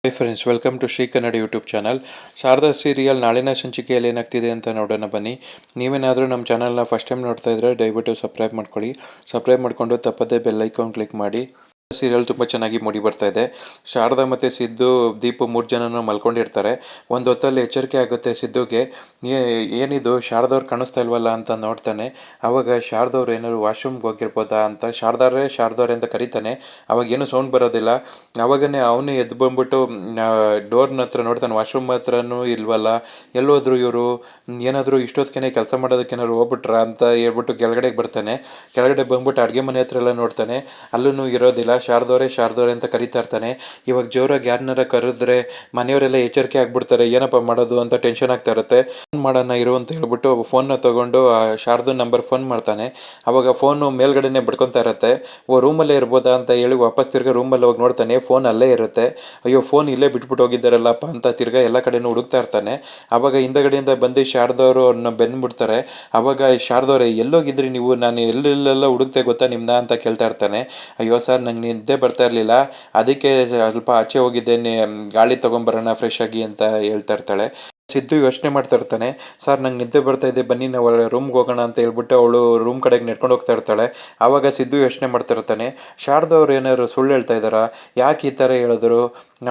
High friends, welcome to Shri Kannada YouTube channel. Sharada serial ನಾಳಿನ ಸಂಚಿಕೆಯಲ್ಲಿ ಏನಾಗ್ತಿದೆ ಅಂತ ನೋಡೋಣ ಬನ್ನಿ. ನೀವೇನಾದರೂ ನಮ್ಮ ಚಾನಲ್ನ ಫಸ್ಟ್ ಟೈಮ್ ನೋಡ್ತಾ ಇದ್ದರೆ ದಯವಿಟ್ಟು ಸಬ್ಸ್ಕ್ರೈಬ್ ಮಾಡ್ಕೊಳ್ಳಿ. ಸಬ್ಸ್ಕ್ರೈಬ್ ಮಾಡಿಕೊಂಡು ತಪ್ಪದೇ ಬೆಲ್ ಐಕಾನ್ ಕ್ಲಿಕ್ ಮಾಡಿ. ಸೀರಿಯಲ್ ತುಂಬ ಚೆನ್ನಾಗಿ ಮೂಡಿ ಬರ್ತಾ ಇದೆ. ಶಾರದಾ ಮತ್ತು ಸಿದ್ದು, ದೀಪು 3 ಜನನೂ ಮಲ್ಕೊಂಡಿರ್ತಾರೆ. ಒಂದು ಹೊತ್ತಲ್ಲಿ ಎಚ್ಚರಿಕೆ ಆಗುತ್ತೆ ಸಿದ್ದುಗೆ. ಏನಿದು ಶಾರದವ್ರು ಕಾಣಿಸ್ತಾ ಇಲ್ವಲ್ಲ ಅಂತ ನೋಡ್ತಾನೆ. ಆವಾಗ ಶಾರದವ್ರು ಏನಾದ್ರು ವಾಶ್ರೂಮ್ಗೆ ಹೋಗಿರ್ಬೋದಾ ಅಂತ ಶಾರದವ್ರೆ ಅಂತ ಕರೀತಾನೆ. ಅವಾಗ ಏನು ಸೌಂಡ್ ಬರೋದಿಲ್ಲ. ಅವಾಗನೇ ಅವನು ಎದ್ದು ಬಂದ್ಬಿಟ್ಟು ಡೋರ್ನ ಹತ್ರ ನೋಡ್ತಾನೆ, ವಾಶ್ರೂಮ್ ಹತ್ರನೂ ಇಲ್ವಲ್ಲ, ಎಲ್ಲೋದ್ರು ಇವರು, ಏನಾದರೂ ಇಷ್ಟೊತ್ತಿಗೆ ಕೆಲಸ ಮಾಡೋದಕ್ಕೇನಾದ್ರು ಹೋಗ್ಬಿಟ್ರ ಅಂತ ಹೇಳ್ಬಿಟ್ಟು ಕೆಳಗಡೆಗೆ ಬರ್ತಾನೆ. ಕೆಳಗಡೆ ಬಂದ್ಬಿಟ್ಟು ಅಡುಗೆ ಮನೆ ಹತ್ರ ಎಲ್ಲ ನೋಡ್ತಾನೆ, ಅಲ್ಲೂ ಇರೋದಿಲ್ಲ. ಶಾರದವ್ರೆ ಅಂತ ಕರಿತಾ ಇರ್ತಾನೆ. ಇವಾಗ ಜೋರಾಗಿ ಯಾರನ್ನಾರ ಕರೆದ್ರೆ ಮನೆಯವರೆಲ್ಲ ಎಚ್ಚರಿಕೆ ಆಗ್ಬಿಡ್ತಾರೆ, ಏನಪ್ಪ ಮಾಡೋದು ಅಂತ ಟೆನ್ಷನ್ ಆಗ್ತಾ ಇರುತ್ತೆ. ಫೋನ್ ಮಾಡೋಣ ಇರು ಅಂತ ಹೇಳ್ಬಿಟ್ಟು ಫೋನ್ನ ತಗೊಂಡು ಶಾರದಾ ನಂಬರ್ ಫೋನ್ ಮಾಡ್ತಾನೆ. ಅವಾಗ ಫೋನು ಮೇಲ್ಗಡೆನೆ ಬಡ್ಕೊತಾ ಇರುತ್ತೆ. ರೂಮಲ್ಲೇ ಇರ್ಬೋದಾ ಅಂತ ಹೇಳಿ ವಾಪಸ್ ತಿರ್ಗಾ ರೂಮಲ್ಲಿ ಹೋಗಿ ನೋಡ್ತಾನೆ, ಫೋನ್ ಅಲ್ಲೇ ಇರುತ್ತೆ. ಅಯ್ಯೋ, ಫೋನ್ ಇಲ್ಲೇ ಬಿಟ್ಬಿಟ್ಟು ಹೋಗಿದ್ದಾರಲ್ಲಪ್ಪ ಅಂತ ತಿರ್ಗಾ ಎಲ್ಲ ಕಡೆನೂ ಹುಡುಕ್ತಾ ಇರ್ತಾನೆ. ಅವಾಗ ಹಿಂದಗಡೆಯಿಂದ ಬಂದು ಶಾರದವರು ಅವ್ರನ್ನ ಬೆನ್ಬಿಡ್ತಾರೆ. ಅವಾಗ ಶಾರದವ್ರೆ, ಎಲ್ಲೋಗಿದ್ರಿ ನೀವು, ನಾನು ಎಲ್ಲೆಲ್ಲ ಹುಡುಕ್ತೆ ಗೊತ್ತಾ ನಿಮ್ಮನ್ನ ಅಂತ ಕೇಳ್ತಾ ಇರ್ತಾನೆ. ಅಯ್ಯೋ ಸರ್, ನಂಗೆ ನಿದ್ದೆ ಬರ್ತಾ ಇರಲಿಲ್ಲ, ಅದಕ್ಕೆ ಸ್ವಲ್ಪ ಆಚೆ ಹೋಗಿದ್ದೇನೆ, ಗಾಳಿ ತೊಗೊಂಬರೋಣ ಫ್ರೆಶ್ ಆಗಿ ಅಂತ ಹೇಳ್ತಾ ಇರ್ತಾಳೆ. ಸಿದ್ದು ಯೋಚನೆ ಮಾಡ್ತಾ ಇರ್ತಾನೆ, ಸರ್ ನಂಗೆ ನಿದ್ದೆ ಬರ್ತಾ ಇದೆ, ಬನ್ನಿ ನಾವು ರೂಮ್ಗೆ ಹೋಗೋಣ ಅಂತ ಹೇಳ್ಬಿಟ್ಟು ಅವಳು ರೂಮ್ ಕಡೆಗೆ ನೆಡ್ಕೊಂಡು ಹೋಗ್ತಾ ಇರ್ತಾಳೆ. ಆವಾಗ ಸಿದ್ದು ಯೋಚನೆ ಮಾಡ್ತಾ ಇರ್ತಾನೆ, ಶಾರದವ್ರು ಏನಾದ್ರು ಸುಳ್ಳು ಹೇಳ್ತಾ ಇದ್ದಾರಾ, ಯಾಕೆ ಈ ಥರ ಹೇಳಿದ್ರು,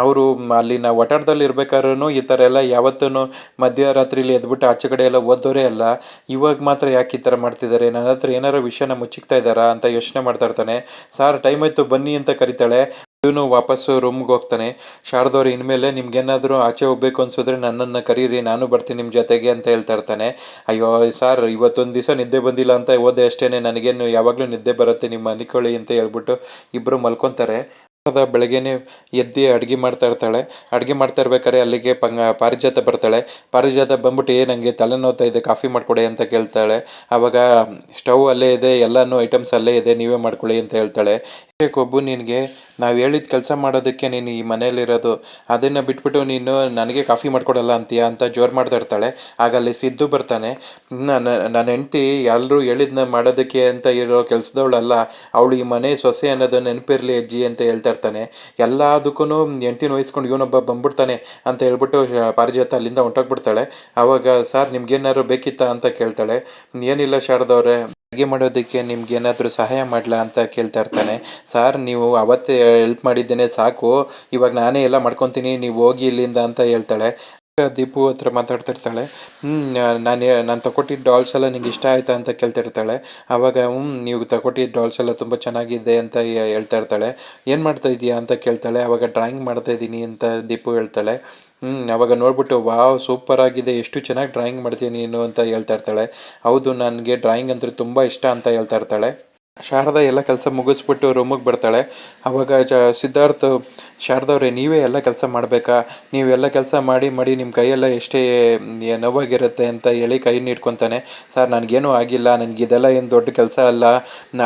ಅವರು ಅಲ್ಲಿ ನಾವು ಒಟಾರದಲ್ಲಿ ಇರ್ಬೇಕಾದ್ರೂ ಈ ಥರ ಎಲ್ಲ ಯಾವತ್ತೂ ಮಧ್ಯರಾತ್ರಿಲಿ ಎದ್ಬಿಟ್ಟು ಆಚೆ ಕಡೆ ಎಲ್ಲ ಓದೋರೇ ಅಲ್ಲ, ಇವಾಗ ಮಾತ್ರ ಯಾಕೆ ಈ ಥರ ಮಾಡ್ತಿದ್ದಾರೆ, ನನ್ನ ಹತ್ರ ಏನಾರು ವಿಷಯನ ಮುಚ್ಚಿಕ್ತಾ ಇದ್ದಾರಾ ಅಂತ ಯೋಚನೆ ಮಾಡ್ತಾ ಇರ್ತಾನೆ. ಸರ್ ಟೈಮ್ ಆಯಿತು ಬನ್ನಿ ಅಂತ ಕರಿತಾಳೆ. ಇವನು ವಾಪಸ್ಸು ರೂಮ್ಗೆ ಹೋಗ್ತಾನೆ. ಶಾರದವ್ರು, ಇನ್ಮೇಲೆ ನಿಮ್ಗೇನಾದರೂ ಆಚೆ ಹೋಗ್ಬೇಕು ಅನ್ಸಿದ್ರೆ ನನ್ನನ್ನು ಕರೀರಿ, ನಾನು ಬರ್ತೀನಿ ನಿಮ್ಮ ಜೊತೆಗೆ ಅಂತ ಹೇಳ್ತಾ ಇರ್ತಾನೆ. ಅಯ್ಯೋ ಸರ್, ಇವತ್ತೊಂದು ದಿವಸ ನಿದ್ದೆ ಬಂದಿಲ್ಲ ಅಂತ ಓದೆ ಅಷ್ಟೇ, ನನಗೇನು ಯಾವಾಗಲೂ ನಿದ್ದೆ ಬರುತ್ತೆ, ನಿಮ್ಮ ಮನಿಕೊಳ್ಳಿ ಅಂತ ಹೇಳ್ಬಿಟ್ಟು ಇಬ್ಬರು ಮಲ್ಕೊತಾರೆ. ಬೆಳಗ್ಗೆನೆ ಎದ್ದು ಅಡುಗೆ ಮಾಡ್ತಾ ಇರ್ತಾಳೆ. ಅಡುಗೆ ಮಾಡ್ತಾ ಇರ್ಬೇಕಾದ್ರೆ ಅಲ್ಲಿಗೆ ಪಾರಿಜಾತ ಬರ್ತಾಳೆ. ಪಾರಿಜಾತ ಬಂದ್ಬಿಟ್ಟು, ನನಗೆ ತಲೆನೋವ್ತಾ ಇದೆ, ಕಾಫಿ ಮಾಡಿಕೊಡಿ ಅಂತ ಕೇಳ್ತಾಳೆ. ಆವಾಗ ಸ್ಟವ್ ಅಲ್ಲೇ ಇದೆ, ಎಲ್ಲನೂ ಐಟಮ್ಸ್ ಅಲ್ಲೇ ಇದೆ, ನೀವೇ ಮಾಡ್ಕೊಳ್ಳಿ ಅಂತ ಹೇಳ್ತಾಳೆ. ಕೊಬ್ಬು ನಿನಗೆ, ನಾವು ಹೇಳಿದ ಕೆಲಸ ಮಾಡೋದಕ್ಕೆ ನೀನು ಈ ಮನೇಲಿರೋದು, ಅದನ್ನು ಬಿಟ್ಬಿಟ್ಟು ನೀನು ನನಗೆ ಕಾಫಿ ಮಾಡ್ಕೊಡಲ್ಲ ಅಂತೀಯ ಅಂತ ಜೋರು ಮಾಡ್ತಾ ಇರ್ತಾಳೆ. ಆಗ ಅಲ್ಲಿ ಸಿದ್ದು ಬರ್ತಾನೆ. ನನ್ನ ಹೆಂಡತಿ ಎಲ್ಲರೂ ಹೇಳಿದ್ನ ಮಾಡೋದಕ್ಕೆ ಅಂತ ಇರೋ ಕೆಲಸದವಳಲ್ಲ, ಅವಳು ಈ ಮನೆ ಸೊಸೆ ಅನ್ನೋದು ನೆನಪಿರಲಿ ಅಜ್ಜಿ ಅಂತ ಹೇಳ್ತಾ ಇರ್ತಾನೆ. ಎಲ್ಲದಕ್ಕೂ ಹೆಂಡ್ತಿನ ವಹಿಸ್ಕೊಂಡು ಇವನೊಬ್ಬ ಬಂದ್ಬಿಡ್ತಾನೆ ಅಂತ ಹೇಳ್ಬಿಟ್ಟು ಪಾರಿಜಾತ ಅಲ್ಲಿಂದ ಹೊಂಟೋಗ್ಬಿಡ್ತಾಳೆ. ಆವಾಗ ಸರ್ ನಿಮ್ಗೇನಾದ್ರು ಬೇಕಿತ್ತಾ ಅಂತ ಕೇಳ್ತಾಳೆ. ಏನಿಲ್ಲ ಶಾರದವ್ರೆ, ಅಡುಗೆ ಮಾಡೋದಕ್ಕೆ ನಿಮ್ಗೆ ಏನಾದರೂ ಸಹಾಯ ಮಾಡಲಾ ಅಂತ ಕೇಳ್ತಾ ಇರ್ತಾನೆ. ಸರ್ ನೀವು ಅವತ್ತೇ ಹೆಲ್ಪ್ ಮಾಡಿದ್ದೇನೆ ಸಾಕು, ಇವಾಗ ನಾನೇ ಎಲ್ಲ ಮಾಡ್ಕೊತೀನಿ, ನೀವು ಹೋಗಿ ಇಲ್ಲಿಂದ ಅಂತ ಹೇಳ್ತಾಳೆ. ದೀಪು ಹತ್ರ ಮಾತಾಡ್ತಿರ್ತಾಳೆ. ನಾನು ತಗೊಟ್ಟಿದ್ದ ಡಾಲ್ಸ್ ಎಲ್ಲ ನಿಂಗೆ ಇಷ್ಟ ಆಯ್ತಾ ಅಂತ ಕೇಳ್ತಿರ್ತಾಳೆ. ಆವಾಗ ನೀವು ತಗೊಟ್ಟಿದ್ದ ಡಾಲ್ಸ್ ಎಲ್ಲ ತುಂಬ ಚೆನ್ನಾಗಿದೆ ಅಂತ ಹೇಳ್ತಾ ಇರ್ತಾಳೆ. ಏನು ಮಾಡ್ತಾ ಇದೀಯಾ ಅಂತ ಕೇಳ್ತಾಳೆ. ಆವಾಗ ಡ್ರಾಯಿಂಗ್ ಮಾಡ್ತಾ ಇದ್ದೀನಿ ಅಂತ ದೀಪು ಹೇಳ್ತಾಳೆ. ಆವಾಗ ನೋಡ್ಬಿಟ್ಟು, ವಾವ್ ಸೂಪರ್ ಆಗಿದೆ, ಎಷ್ಟು ಚೆನ್ನಾಗಿ ಡ್ರಾಯಿಂಗ್ ಮಾಡ್ತೀನಿ ನೀನು ಅಂತ ಹೇಳ್ತಾ ಇರ್ತಾಳೆ. ಹೌದು, ನನಗೆ ಡ್ರಾಯಿಂಗ್ ಅಂದರೆ ತುಂಬ ಇಷ್ಟ ಅಂತ ಹೇಳ್ತಾ ಇರ್ತಾಳೆ. ಶಾರದಾ ಎಲ್ಲ ಕೆಲಸ ಮುಗಿಸ್ಬಿಟ್ಟು ರೂಮಿಗೆ ಬರ್ತಾಳೆ. ಆವಾಗ ಸಿದ್ಧಾರ್ಥ, ಶಾರದವ್ರೆ ನೀವೇ ಎಲ್ಲ ಕೆಲಸ ಮಾಡಬೇಕಾ, ನೀವೆಲ್ಲ ಕೆಲಸ ಮಾಡಿ ನಿಮ್ಮ ಕೈಯೆಲ್ಲ ಎಷ್ಟೇ ನೋವಾಗಿರುತ್ತೆ ಅಂತ ಹೇಳಿ ಕೈನ ಇಟ್ಕೊತಾನೆ. ಸರ್ ನನಗೇನೂ ಆಗಿಲ್ಲ, ನನಗಿದೆಲ್ಲ ಏನು ದೊಡ್ಡ ಕೆಲಸ ಅಲ್ಲ,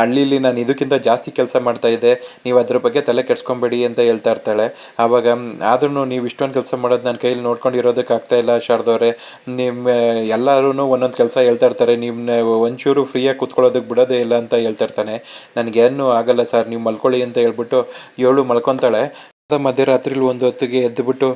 ಹಳ್ಳೀಲಿ ನಾನು ಇದಕ್ಕಿಂತ ಜಾಸ್ತಿ ಕೆಲಸ ಮಾಡ್ತಾಯಿದ್ದೆ, ನೀವು ಅದ್ರ ಬಗ್ಗೆ ತಲೆ ಕೆಡ್ಸ್ಕೊಬೇಡಿ ಅಂತ ಹೇಳ್ತಾ ಇರ್ತಾಳೆ. ಆವಾಗ ಆದ್ರೂ ನೀವು ಇಷ್ಟೊಂದು ಕೆಲಸ ಮಾಡೋದು ನನ್ನ ಕೈಯಲ್ಲಿ ನೋಡ್ಕೊಂಡಿರೋದಕ್ಕೆ ಆಗ್ತಾಯಿಲ್ಲ ಶಾರದವ್ರೆ, ನಿಮ್ಮ ಎಲ್ಲರೂ ಒಂದೊಂದು ಕೆಲಸ ಹೇಳ್ತಾ ಇರ್ತಾರೆ, ನಿಮ್ಮನ್ನ ಒಂಚೂರು ಫ್ರೀಯಾಗಿ ಕೂತ್ಕೊಳ್ಳೋದಕ್ಕೆ ಬಿಡೋದೇ ಇಲ್ಲ ಅಂತ ಹೇಳ್ತಾ ಇರ್ತಾನೆ. ನನಗೇನು ಆಗಲ್ಲ ಸರ್, ನೀವು ಮಲ್ಕೊಳ್ಳಿ ಅಂತ ಹೇಳ್ಬಿಟ್ಟು ಏಳು ಮಲ್ಕೊತಾಳೆ. ಮಧ್ಯರಾತ್ರಿಲಿ ಒಂದು ಹೊತ್ತಿಗೆ ಎದ್ದುಬಿಟ್ಟು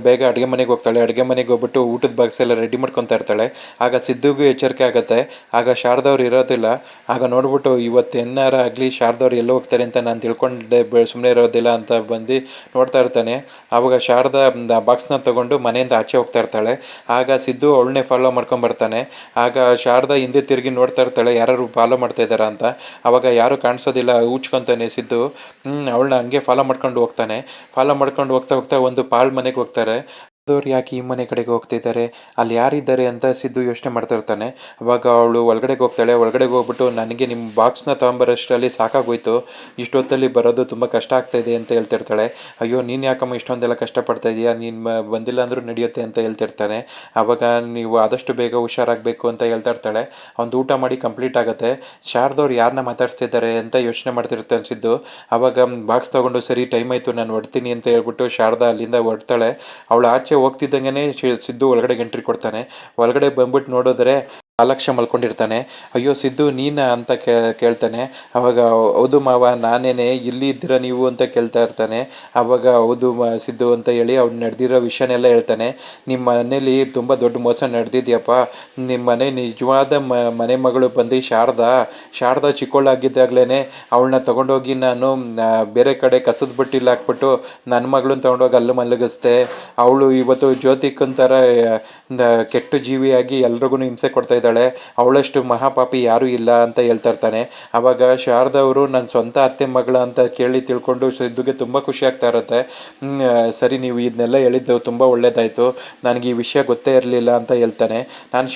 ಬೇಗ ಅಡುಗೆ ಮನೆಗೆ ಹೋಗ್ತಾಳೆ. ಅಡುಗೆ ಮನೆಗೆ ಹೋಗ್ಬಿಟ್ಟು ಊಟದ ಬಾಕ್ಸ್ ಎಲ್ಲ ರೆಡಿ ಮಾಡ್ಕೊತಾ ಇರ್ತಾಳೆ. ಆಗ ಸಿದ್ದುಗೂ ಎಚ್ಚರಿಕೆ ಆಗುತ್ತೆ. ಆಗ ಶಾರದವ್ರು ಇರೋದಿಲ್ಲ. ಆಗ ನೋಡ್ಬಿಟ್ಟು, ಇವತ್ತು ಏನಾರ ಆಗಲಿ ಶಾರದವ್ರು ಎಲ್ಲೋ ಹೋಗ್ತಾರೆ ಅಂತ ನಾನು ತಿಳ್ಕೊಂಡೆ ಸುಮ್ಮನೆ ಇರೋದಿಲ್ಲ ಅಂತ ಬಂದು ನೋಡ್ತಾ ಇರ್ತಾನೆ. ಆವಾಗ ಶಾರದಾ ಬಾಕ್ಸ್ನ ತೊಗೊಂಡು ಮನೆಯಿಂದ ಆಚೆ ಹೋಗ್ತಾ ಇರ್ತಾಳೆ. ಆಗ ಸಿದ್ದು ಅವಳನ್ನೇ ಫಾಲೋ ಮಾಡ್ಕೊಂಬರ್ತಾನೆ. ಆಗ ಶಾರದಾ ಹಿಂದೆ ತಿರುಗಿ ನೋಡ್ತಾ ಇರ್ತಾಳೆ, ಯಾರು ಫಾಲೋ ಮಾಡ್ತಾ ಇದ್ದಾರಾ ಅಂತ. ಆವಾಗ ಯಾರು ಕಾಣಿಸೋದಿಲ್ಲ, ಹೂಚ್ಕೊತಾನೆ ಸಿದ್ದು. ಅವಳನ್ನ ಹಂಗೆ ಫಾಲೋ ಮಾಡ್ಕೊಂಡು ಹೋಗ್ತಾನೆ. ಫಾಲೋ ಮಾಡ್ಕೊಂಡು ಹೋಗ್ತಾ ಒಂದು ಪಾಳ್ ಮನೆಗೆ ಹೋಗ್ತಾರೆ. ಅವ್ರು ಯಾಕೆ ಈ ಮನೆ ಕಡೆಗೆ ಹೋಗ್ತಿದ್ದಾರೆ, ಅಲ್ಲಿ ಯಾರಿದ್ದಾರೆ ಅಂತ ಸಿದ್ದು ಯೋಚನೆ ಮಾಡ್ತಾ ಇರ್ತಾನೆ. ಅವಾಗ ಅವಳು ಒಳಗಡೆಗೆ ಹೋಗ್ತಾಳೆ. ಒಳಗಡೆಗೆ ಹೋಗ್ಬಿಟ್ಟು, ನನಗೆ ನಿಮ್ಮ ಬಾಕ್ಸ್ನ ತೊಗೊಂಬರೋಷ್ಟರಲ್ಲಿ ಸಾಕಾಗೋಯ್ತು, ಇಷ್ಟೊತ್ತಲ್ಲಿ ಬರೋದು ತುಂಬ ಕಷ್ಟ ಆಗ್ತಾಯಿದೆ ಅಂತ ಹೇಳ್ತಿರ್ತಾಳೆ. ಅಯ್ಯೋ ನೀನು ಯಾಕಮ್ಮ ಇಷ್ಟೊಂದೆಲ್ಲ ಕಷ್ಟಪಡ್ತಾ ಇದೆಯಾ, ನೀನು ಬಂದಿಲ್ಲ ಅಂದರೂ ನಡೆಯುತ್ತೆ ಅಂತ ಹೇಳ್ತಿರ್ತಾನೆ. ಆವಾಗ ನೀವು ಆದಷ್ಟು ಬೇಗ ಹುಷಾರಾಗಬೇಕು ಅಂತ ಹೇಳ್ತಾ ಇರ್ತಾಳೆ. ಅವ್ನು ಊಟ ಮಾಡಿ ಕಂಪ್ಲೀಟ್ ಆಗುತ್ತೆ. ಶಾರದವ್ರು ಯಾರನ್ನ ಮಾತಾಡ್ತಿದ್ದಾರೆ ಅಂತ ಯೋಚನೆ ಮಾಡ್ತಿರ್ತಾನೆ ಸಿದ್ದು. ಆವಾಗ ಬಾಕ್ಸ್ ತೊಗೊಂಡು, ಸರಿ ಟೈಮ್ ಆಯಿತು ನಾನು ಹೊಡ್ತೀನಿ ಅಂತ ಹೇಳ್ಬಿಟ್ಟು ಶಾರದಾ ಅಲ್ಲಿಂದ ಹೊಡ್ತಾಳೆ. ಅವಳು ಆಚೆ ಹೋಗ್ತಿದ್ದಂಗೆ ಸಿದ್ದು ಒಳಗಡೆ ಎಂಟ್ರಿ ಕೊಡ್ತಾನೆ. ಒಳಗಡೆ ಬಂದ್ಬಿಟ್ಟು ನೋಡಿದ್ರೆ ಅಲಕ್ಷ್ಯ ಮಲ್ಕೊಂಡಿರ್ತಾನೆ. ಅಯ್ಯೋ ಸಿದ್ದು ನೀನಾ ಅಂತ ಕೇಳ್ತಾನೆ. ಅವಾಗ ಹೌದು ಮಾವ ನಾನೇನೆ, ಇಲ್ಲಿ ಇದ್ದೀರಾ ನೀವು ಅಂತ ಕೇಳ್ತಾ ಇರ್ತಾನೆ. ಅವಾಗ ಹೌದು ಸಿದ್ದು ಅಂತ ಹೇಳಿ ಅವ್ನು ನಡೆದಿರೋ ವಿಷಯನೆಲ್ಲ ಹೇಳ್ತಾನೆ. ನಿಮ್ಮ ಮನೇಲಿ ತುಂಬ ದೊಡ್ಡ ಮೋಸ ನಡೆದಿದ್ಯಪ್ಪ. ನಿಮ್ಮ ಮನೆ ನಿಜವಾದ ಮನೆ ಮಗಳು ಬಂದು ಶಾರದಾ ಚಿಕ್ಕವಳಾಗಿದ್ದಾಗಲೇ ಅವಳನ್ನ ತೊಗೊಂಡೋಗಿ ನಾನು ಬೇರೆ ಕಡೆ ಕಸದ ಬಟ್ಟಿಲಿ ಹಾಕ್ಬಿಟ್ಟು ನನ್ನ ಮಗಳನ್ನ ತೊಗೊಂಡೋಗಿ ಅಲ್ಲಿ ಮಲಗಿಸ್ದೆ. ಅವಳು ಇವತ್ತು ಜ್ಯೋತಿಕಂತರ ಕೆಟ್ಟ ಜೀವಿಯಾಗಿ ಎಲ್ರಿಗೂ ಹಿಂಸೆ ಕೊಡ್ತಾ ಇದ್ದಾಳೆ. ಅವಳಷ್ಟು ಮಹಾಪಾಪಿ ಯಾರೂ ಇಲ್ಲ ಅಂತ ಹೇಳ್ತಾ ಇರ್ತಾನೆ. ಆವಾಗ ಶಾರದಾ ಅವರು ನನ್ನ ಸ್ವಂತ ಅತ್ತೆ ಮಗಳ ಅಂತ ತಿಳ್ಕೊಂಡು ಸಿದ್ದುಗೆ ತುಂಬ ಖುಷಿ ಆಗ್ತಾ ಇರುತ್ತೆ. ಸರಿ ನೀವು ಇದನ್ನೆಲ್ಲ ಹೇಳಿದ್ದು ತುಂಬ ಒಳ್ಳೇದಾಯಿತು, ನನಗೆ ಈ ವಿಷಯ ಗೊತ್ತೇ ಇರಲಿಲ್ಲ ಅಂತ ಹೇಳ್ತಾನೆ. ನಾನು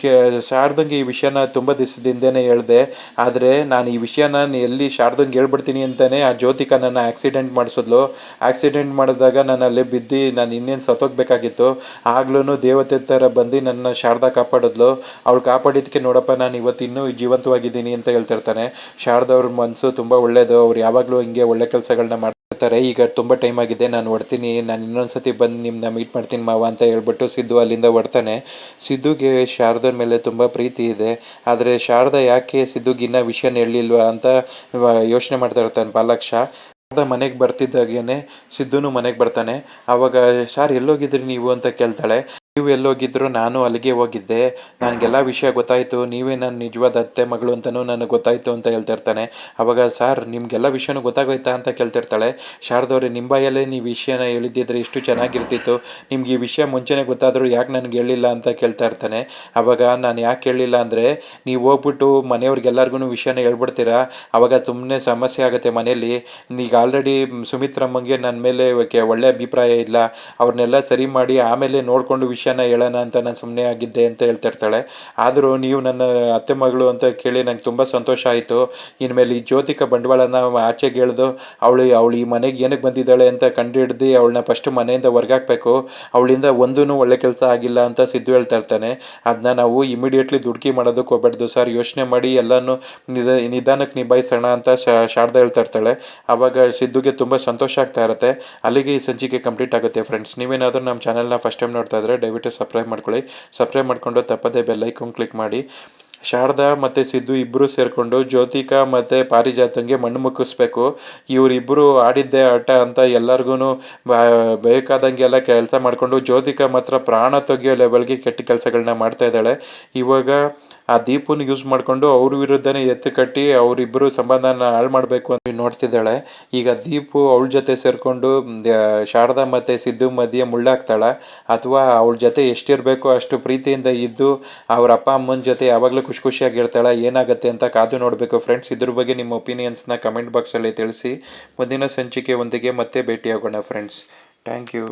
ಶಾರದಂಗೆ ಈ ವಿಷಯನ ತುಂಬ ದಿವಸದಿಂದನೇ ಹೇಳಿದೆ, ಆದರೆ ನಾನು ಈ ವಿಷಯನ ಎಲ್ಲಿ ಶಾರದಂಗೆ ಹೇಳ್ಬಿಡ್ತೀನಿ ಅಂತಲೇ ಆ ಜ್ಯೋತಿಕಾ ನನ್ನ ಆಕ್ಸಿಡೆಂಟ್ ಮಾಡಿಸಿದ್ಲು. ಆಕ್ಸಿಡೆಂಟ್ ಮಾಡಿದಾಗ ನಾನು ಅಲ್ಲೇ ಬಿದ್ದು ನಾನು ಇನ್ನೇನು ಸತ್ತೋಗ್ಬೇಕಾಗಿತ್ತು. ಆಗ್ಲೂ ದೇವತೆ ಥರ ಬಂದು ನನ್ನ ಶಾರದಾ ಕಾಪಾಡಿದ್ಲು. ಅವಳು ಕಾಪಾಡಿದ್ದಕ್ಕೆ ನೋಡಪ್ಪ ನಾನು ಇವತ್ತು ಇನ್ನೂ ಜೀವಂತವಾಗಿದ್ದೀನಿ ಅಂತ ಹೇಳ್ತಿರ್ತಾನೆ. ಶಾರದಾ ಅವ್ರ ಮನಸ್ಸು ತುಂಬ ಒಳ್ಳೆಯದು, ಅವ್ರು ಯಾವಾಗಲೂ ಹಿಂಗೆ ಒಳ್ಳೆ ಕೆಲಸಗಳನ್ನ ಮಾಡ್ತಾರೆ. ಈಗ ತುಂಬ ಟೈಮ್ ಆಗಿದೆ, ನಾನು ಹೊಡ್ತೀನಿ, ನಾನು ಇನ್ನೊಂದ್ಸತಿ ಬಂದು ನಿಮ್ಮನ್ನ ಮೀಟ್ ಮಾಡ್ತೀನಿ ಮಾವ ಅಂತ ಹೇಳ್ಬಿಟ್ಟು ಸಿದ್ದು ಅಲ್ಲಿಂದ ಹೊಡ್ತಾನೆ. ಸಿದ್ದುಗೆ ಶಾರದಾ ಮೇಲೆ ತುಂಬ ಪ್ರೀತಿ ಇದೆ, ಆದರೆ ಶಾರದಾ ಯಾಕೆ ಸಿದ್ದುಗೆ ಇನ್ನೂ ವಿಷಯನ ಹೇಳಿಲ್ವಾ ಅಂತ ಯೋಚನೆ ಮಾಡ್ತಾ ಇರ್ತಾನೆ ಬಾಲಕ್ಷ. ಮನೆಗೆ ಬರ್ತಿದ್ದಾಗೇನೆ ಸಿದ್ದುನು ಮನೆಗೆ ಬರ್ತಾನೆ. ಆವಾಗ ಸಾರ್ ಎಲ್ಲೋಗಿದ್ರಿ ನೀವು ಅಂತ ಕೇಳ್ತಾಳೆ. ನೀವು ಎಲ್ಲೋಗಿದ್ರು ನಾನು ಅಲ್ಲಿಗೆ ಹೋಗಿದ್ದೆ, ನನಗೆಲ್ಲ ವಿಷಯ ಗೊತ್ತಾಯಿತು, ನೀವೇ ನನ್ನ ನಿಜವಾದ ಅತ್ತೆ ಮಗಳು ಅಂತಲೂ ನನಗೆ ಗೊತ್ತಾಯಿತು ಅಂತ ಹೇಳ್ತಿರ್ತಾನೆ. ಅವಾಗ ಸಾರ್ ನಿಮಗೆಲ್ಲ ವಿಷಯನೂ ಗೊತ್ತಾಗೋಯ್ತಾ ಅಂತ ಕೇಳ್ತಿರ್ತಾಳೆ. ಶಾರದವ್ರೆ ನಿಮ್ಮ ಬಾಯಲ್ಲೇ ನೀವು ವಿಷಯನ ಹೇಳಿದ್ದಿದ್ರೆ ಎಷ್ಟು ಚೆನ್ನಾಗಿರ್ತಿತ್ತು, ನಿಮ್ಗೆ ಈ ವಿಷಯ ಮುಂಚೆನೇ ಗೊತ್ತಾದರೂ ಯಾಕೆ ನನಗೆ ಹೇಳಿಲ್ಲ ಅಂತ ಕೇಳ್ತಾ ಇರ್ತಾನೆ. ಆವಾಗ ನಾನು ಯಾಕೆ ಹೇಳಿಲ್ಲ ಅಂದರೆ ನೀವು ಹೋಗ್ಬಿಟ್ಟು ಮನೆಯವ್ರಿಗೆಲ್ಲರಿಗೂ ವಿಷಯನ ಹೇಳ್ಬಿಡ್ತೀರಾ, ಆವಾಗ ಸುಮ್ಮನೆ ಸಮಸ್ಯೆ ಆಗುತ್ತೆ ಮನೇಲಿ. ಈಗ ಆಲ್ರೆಡಿ ಸುಮಿತ್ರಮ್ಮಂಗೆ ನನ್ನ ಮೇಲೆ ಒಳ್ಳೆ ಅಭಿಪ್ರಾಯ ಇಲ್ಲ, ಅವ್ರನ್ನೆಲ್ಲ ಸರಿ ಮಾಡಿ ಆಮೇಲೆ ನೋಡಿಕೊಂಡು ವಿಷಯನ ಹೇಳೋಣ ಅಂತ ನಾನು ಸುಮ್ಮನೆ ಆಗಿದ್ದೆ ಅಂತ ಹೇಳ್ತಿರ್ತಾಳೆ. ಆದರೂ ನೀವು ನನ್ನ ಅತ್ತೆ ಮಗಳು ಅಂತ ಕೇಳಿ ನಂಗೆ ತುಂಬ ಸಂತೋಷ ಆಯಿತು. ಇನ್ಮೇಲೆ ಈ ಜ್ಯೋತಿಕ ಬಂಡವಾಳನ ಆಚೆಗೆ ಹೇಳ್ದು ಅವಳು ಈ ಮನೆಗೆ ಏನಕ್ಕೆ ಬಂದಿದ್ದಾಳೆ ಅಂತ ಕಂಡುಹಿಡ್ದು ಅವಳನ್ನ ಫಸ್ಟು ಮನೆಯಿಂದ ಹೊರ್ಗಾಕ್ಬೇಕು, ಅವಳಿಂದ ಒಂದೂ ಒಳ್ಳೆ ಕೆಲಸ ಆಗಿಲ್ಲ ಅಂತ ಸಿದ್ದು ಹೇಳ್ತಾ ಇರ್ತಾನೆ. ಅದನ್ನ ನಾವು ಇಮಿಡಿಯೇಟ್ಲಿ ದುಡುಕಿ ಮಾಡೋದಕ್ಕೆ ಹೋಗ್ಬಾರ್ದು ಸರ್, ಯೋಚನೆ ಮಾಡಿ ಎಲ್ಲನೂ ನಿಧಾನಕ್ಕೆ ನಿಭಾಯಿಸೋಣ ಅಂತ ಶಾರದಾ ಹೇಳ್ತಾ ಇರ್ತಾಳೆ. ಆವಾಗ ಸಿದ್ದುಗೆ ತುಂಬ ಸಂತೋಷ ಆಗ್ತಾ ಇರುತ್ತೆ. ಅಲ್ಲಿಗೆ ಈ ಸಂಚಿಕೆ ಕಂಪ್ಲೀಟ್ ಆಗುತ್ತೆ ಫ್ರೆಂಡ್ಸ್. ನೀವೇನಾದರೂ ನಮ್ಮ ಚಾನಲ್ನ ಫಸ್ಟ್ ಟೈಮ್ ನೋಡ್ತಾ ಇದ್ದರೆ ದಯವಿಟ್ಟು ಸಬ್ಸ್ಕ್ರೈಬ್ ಮಾಡ್ಕೊಳ್ಳಿ. ಸಬ್ಸ್ಕ್ರೈಬ್ ಮಾಡಿಕೊಂಡು ತಪ್ಪದೇ ಬೆಲ್ ಐಕಾನ್ ಕ್ಲಿಕ್ ಮಾಡಿ. ಶಾರದಾ ಮತ್ತು ಸಿದ್ದು ಇಬ್ಬರು ಸೇರಿಕೊಂಡು ಜ್ಯೋತಿಕಾ ಮತ್ತು ಪಾರಿಜಾತಂಗೆ ಮಣ್ಣು ಮುಕ್ಕಿಸ್ಬೇಕು. ಇವರಿಬ್ಬರು ಆಡಿದ್ದೇ ಆಟ ಅಂತ ಎಲ್ಲರಿಗೂ ಬೇಕಾದಂಗೆಲ್ಲ ಕೆಲಸ ಮಾಡಿಕೊಂಡು ಜ್ಯೋತಿಕಾ ಮಾತ್ರ ಪ್ರಾಣ ತೆಗಿಯೋ ಲೆವೆಲ್ಗೆ ಕೆಟ್ಟ ಕೆಲಸಗಳನ್ನ ಮಾಡ್ತಾ ಇದ್ದಾಳೆ. ಇವಾಗ ಆ ದೀಪನ ಯೂಸ್ ಮಾಡಿಕೊಂಡು ಅವ್ರ ವಿರುದ್ಧನೇ ಎತ್ತು ಕಟ್ಟಿ ಅವರಿಬ್ಬರು ಸಂಬಂಧನ ಹಾಳು ಮಾಡಬೇಕು ಅಂತ ನೋಡ್ತಿದ್ದಾಳೆ. ಈಗ ದೀಪು ಅವಳ ಜೊತೆ ಸೇರಿಕೊಂಡು ಶಾರದಾ ಮತ್ತು ಸಿದ್ದು ಮಧ್ಯೆ ಮುಳ್ಳಾಗ್ತಾಳ, ಅಥವಾ ಅವಳ ಜೊತೆ ಎಷ್ಟಿರಬೇಕೋ ಅಷ್ಟು ಪ್ರೀತಿಯಿಂದ ಇದ್ದು ಅವ್ರ ಅಪ್ಪ ಅಮ್ಮನ ಜೊತೆ ಯಾವಾಗಲೂ ಖುಷಿಯಾಗಿರ್ತಾಳೆ. ಏನಾಗುತ್ತೆ ಅಂತ ಕಾದು ನೋಡಬೇಕು ಫ್ರೆಂಡ್ಸ್. ಇದ್ರ ಬಗ್ಗೆ ನಿಮ್ಮ ಒಪಿನಿಯನ್ಸ್ನ ಕಮೆಂಟ್ ಬಾಕ್ಸಲ್ಲಿ ತಿಳಿಸಿ. ಮುಂದಿನ ಸಂಚಿಕೆ ಒಂದಿಗೆ ಮತ್ತೆ ಭೇಟಿಯಾಗೋಣ ಫ್ರೆಂಡ್ಸ್. Thank you.